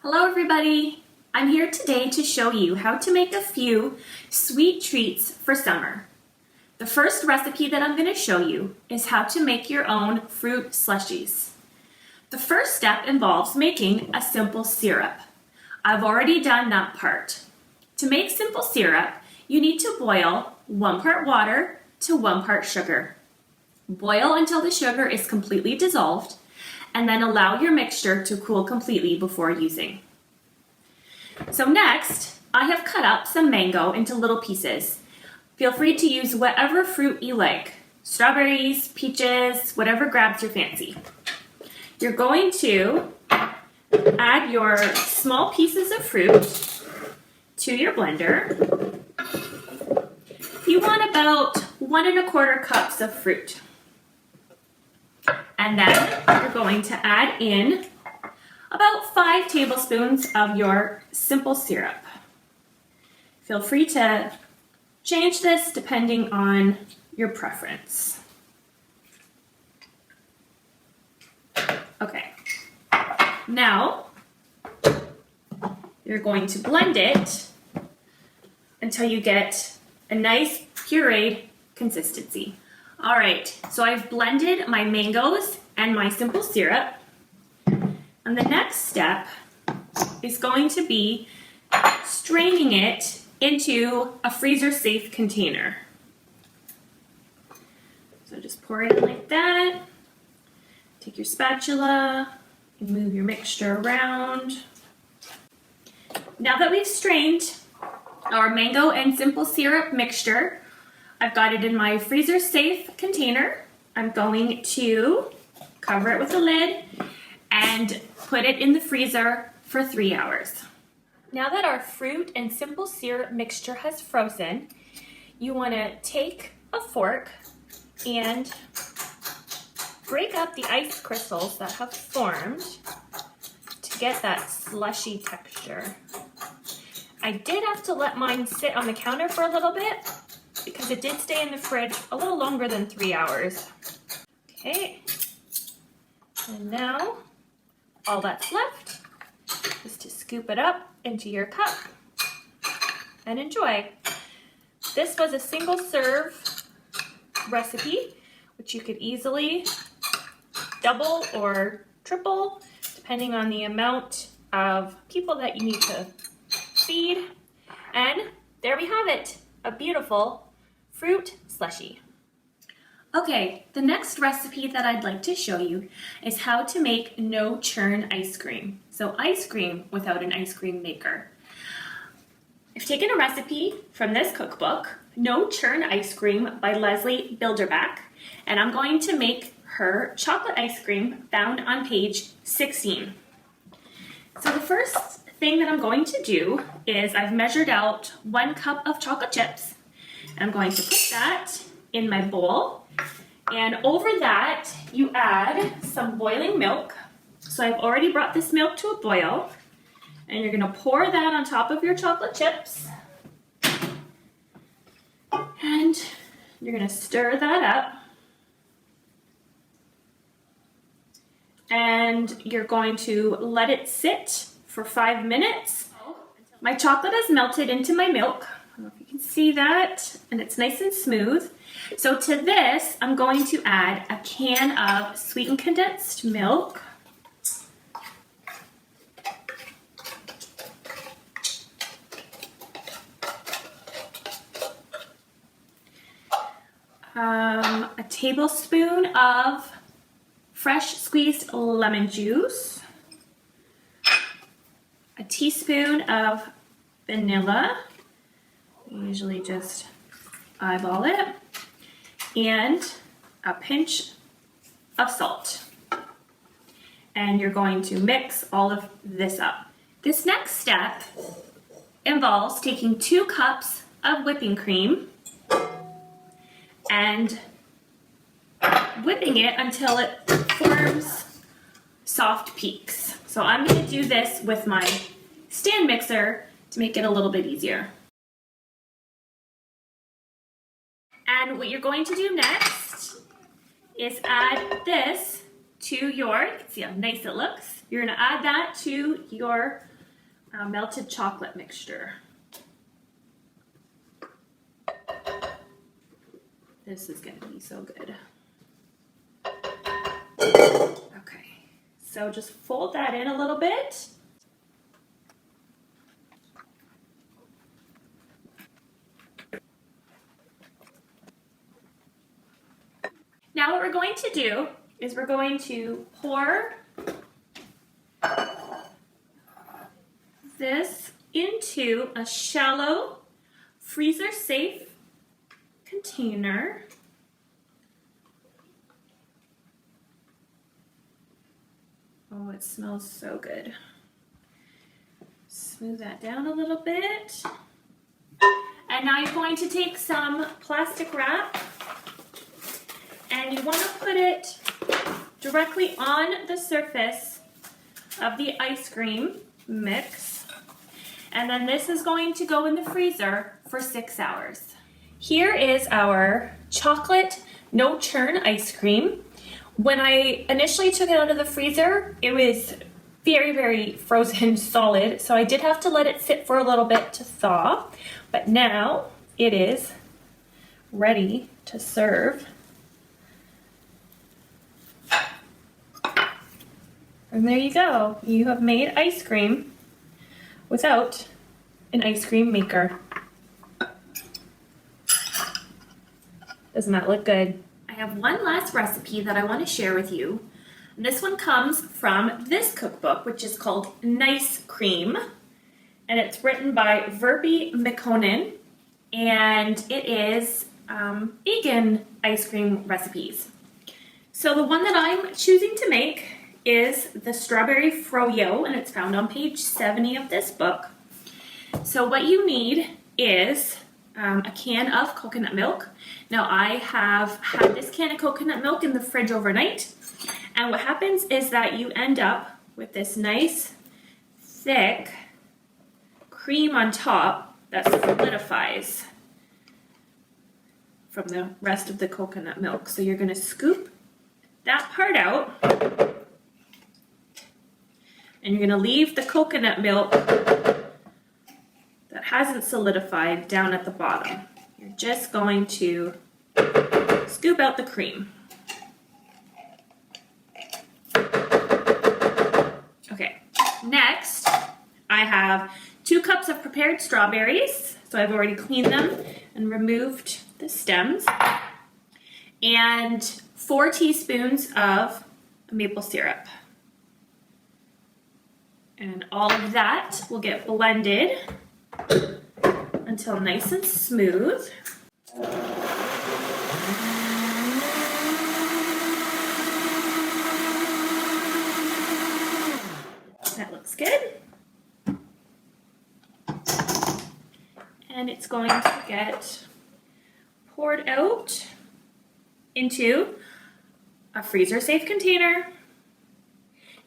Hello everybody! I'm here today to show you how to make a few sweet treats for summer. The first recipe that I'm going to show you is how to make your own fruit slushies. The first step involves making a simple syrup. I've already done that part. To make simple syrup, you need to boil 1 part water to 1 part sugar. Boil until the sugar is completely dissolved, and then allow your mixture to cool completely before using. So next, I have cut up some mango into little pieces. Feel free to use whatever fruit you like. Strawberries, peaches, whatever grabs your fancy. You're going to add your small pieces of fruit to your blender. You want about 1 1/4 cups of fruit. And then you're going to add in about 5 tablespoons of your simple syrup. Feel free to change this depending on your preference. Okay, now you're going to blend it until you get a nice pureed consistency. All right, so I've blended my mangoes and my simple syrup. And the next step is going to be straining it into a freezer-safe container. So just pour it in like that. Take your spatula and move your mixture around. Now that we've strained our mango and simple syrup mixture, I've got it in my freezer-safe container. I'm going to cover it with a lid and put it in the freezer for 3 hours. Now that our fruit and simple syrup mixture has frozen, you want to take a fork and break up the ice crystals that have formed to get that slushy texture. I did have to let mine sit on the counter for a little bit because it did stay in the fridge a little longer than 3 hours. Okay, and now all that's left is to scoop it up into your cup and enjoy. This was a single serve recipe, which you could easily double or triple depending on the amount of people that you need to feed. And there we have it, a beautiful fruit slushie. Okay, the next recipe that I'd like to show you is how to make no-churn ice cream. So ice cream without an ice cream maker. I've taken a recipe from this cookbook, No-Churn Ice Cream by Leslie Bilderback, and I'm going to make her chocolate ice cream found on page 16. So the first thing that I'm going to do is I've measured out 1 cup of chocolate chips. I'm going to put that in my bowl, and over that you add some boiling milk. So I've already brought this milk to a boil, and you're going to pour that on top of your chocolate chips, and you're going to stir that up, and you're going to let it sit for 5 minutes. My chocolate has melted into my milk. I don't know if you can see that, and it's nice and smooth. So to this, I'm going to add a can of sweetened condensed milk. A tablespoon of fresh squeezed lemon juice. A teaspoon of vanilla. Usually just eyeball it, and a pinch of salt. And you're going to mix all of this up. This next step involves taking 2 cups of whipping cream and whipping it until it forms soft peaks. So I'm going to do this with my stand mixer to make it a little bit easier. And what you're going to do next is add this to your, you can see how nice it looks. You're going to add that to your melted chocolate mixture. This is going to be so good. Okay, so just fold that in a little bit. Now what we're going to do is we're going to pour this into a shallow, freezer-safe container. Oh, it smells so good. Smooth that down a little bit. And now you're going to take some plastic wrap and you want to put it directly on the surface of the ice cream mix. And then this is going to go in the freezer for 6 hours. Here is our chocolate no-churn ice cream. When I initially took it out of the freezer, it was very, very frozen solid, so I did have to let it sit for a little bit to thaw. But now it is ready to serve. And there you go. You have made ice cream without an ice cream maker. Doesn't that look good? I have one last recipe that I want to share with you. And this one comes from this cookbook, which is called Nice Cream. And it's written by Verby Mikkonen. And it is vegan ice cream recipes. So the one that I'm choosing to make is the strawberry froyo, and it's found on page 70 of this book. So what you need is a can of coconut milk. Now I have had this can of coconut milk in the fridge overnight, and what happens is that you end up with this nice thick cream on top that solidifies from the rest of the coconut milk. So you're going to scoop that part out, and you're going to leave the coconut milk that hasn't solidified down at the bottom. You're just going to scoop out the cream. Okay, next I have 2 cups of prepared strawberries. So I've already cleaned them and removed the stems. And 4 teaspoons of maple syrup. And all of that will get blended until nice and smooth. That looks good. And it's going to get poured out into a freezer-safe container.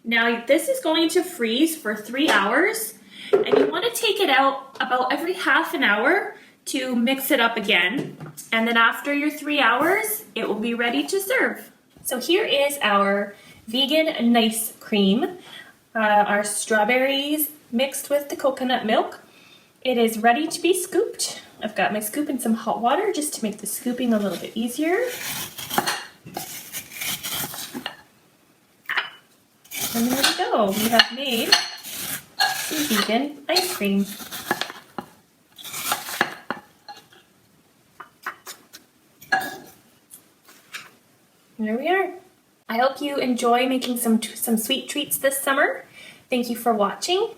Now this is going to freeze for 3 hours, and you want to take it out about every half an hour to mix it up again. And then after your 3 hours, it will be ready to serve. So here is our vegan nice cream, our strawberries mixed with the coconut milk. It is ready to be scooped. I've got my scoop in some hot water just to make the scooping a little bit easier. And there we go. We have made some vegan ice cream. There we are. I hope you enjoy making some sweet treats this summer. Thank you for watching.